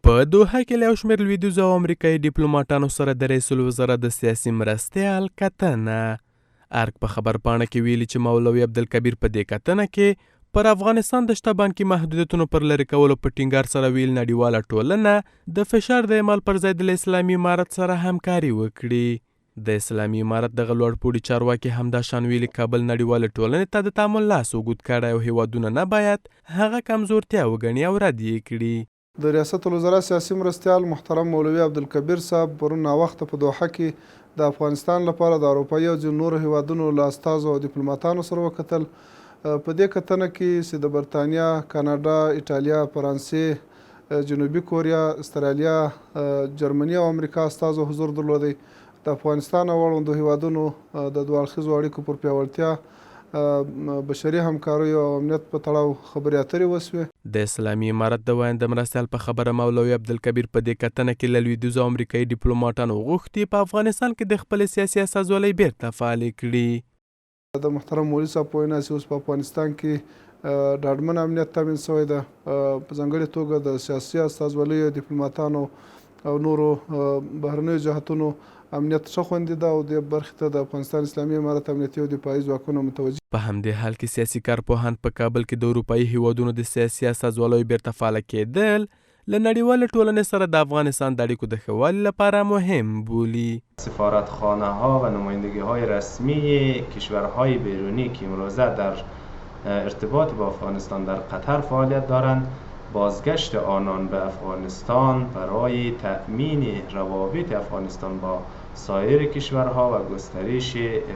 په دوحه کې له یو شمېر لویدیځو او امریکایي ډیپلوماټانو سره د رئیس الوزرا د سیاسي مرستیال کتنه. ارګ په خبرپاڼه کې ویلي چې مولوي عبدالکبیر په دې کتنه کې پر افغانستان د شته بانکي محدودیتونو پر لرې کولو په ټینګار سره ویل نړیواله ټولنه د فشار د اعمال پر ځای د اسلامي امارت سره همکاري وکړي. د اسلامي امارت دغه لوړپوړي چارواکي همدا شان ویلي کابل نړیواله ټولنې ته د تعامل لاس اوږد کړی او هیوادونه نه باید هغه کمزورتیا وګڼي او رد یې کړي. د ریاست الوزرا سیاسي مرستیال محترم مولوي عبدالکبیر صاحب پرون ناوخته په دوحه کې د افغانستان لپاره د اروپایي او ځینو نورو هیوادونو له استازو او ډیپلوماتانو سره وکتل. په دې کتنه کې چې د برطانیا، کاناډا، ایټالیا، فرانسې، جنوبي کوریا، استرالیا، جرمني او امریکا استازو حضور درلودی. د افغانستان او اړوندو هیوادونو د دوه اړخیزو اړیکو پر پیاوړتیا، بشري همکاریو او امنیت په تړاو خبرې اترې وسوې. د اسلامي امارت د وایند مرستیال په خبره مولوي عبدالکبیر په دې کتنه کې له لویدیځو او امریکایي ډیپلوماټانو غوښتي په افغانستان کې د خپل سیاسي استازولۍ بیرته فعالې کړي. د محترم مولوي صاحب په وینا چې اوس په افغانستان کې ډاډمن امنیت تامین شوی ده. په ځانګړې توګه د سیاسي استازولیو، ډیپلوماتانو او نورو بهرنیو جهتونو امنیت ښه خوندي ده او دې برخې ته د افغانستان اسلامي امارت امنیتي او دفاعي ځواکونه متوجه. په همدې حال کې سیاسي کارپوهان په کابل کې د اروپایي هیوادونو د سیاسي استازولیو بیرته فعاله کېدل له نړیوالې ټولنې سره د افغانستان د اړیکو د ښه والي لپاره مهم بولي. سفارتخانه ها و نمایندگی های رسمی کشورهای بیرونی که امروزه در ارتباط با افغانستان در قطر فعالیت دارند، بازگشت آنان به افغانستان برای تأمین روابط افغانستان با سایر کشورها و گسترش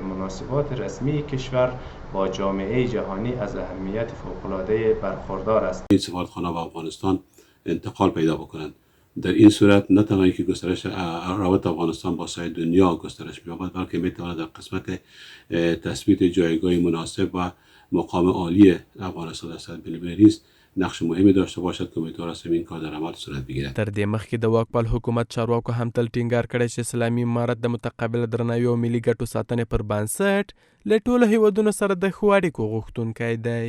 مناسبات رسمی کشور با جامعه جهانی از اهمیت فوق‌العاده برخوردار است. این سفارتخانه به افغانستان انتقال پیدا بکنند. در این صورت نه تنها که گسترش روابط افغانستان با سایر دنیا گسترش می‌یابد، بلکه می‌تواند در قسمت تثبیت جایگاه مناسب و مقام عالی افغانستان در سطح بین‌المللی نقش مهمی داشته باشد که امیدوار هستم این کار در عمل صورت بگیرد. تر دې مخکې د واکپال حکومت چارواکو هم تل ټینګار کړی چې اسلامي امارت د متقابل درناوي او ملي ګټو ساتنې پر بنسټ له ټولو هیوادونو سره د ښو اړیکو غوښتونکی دی.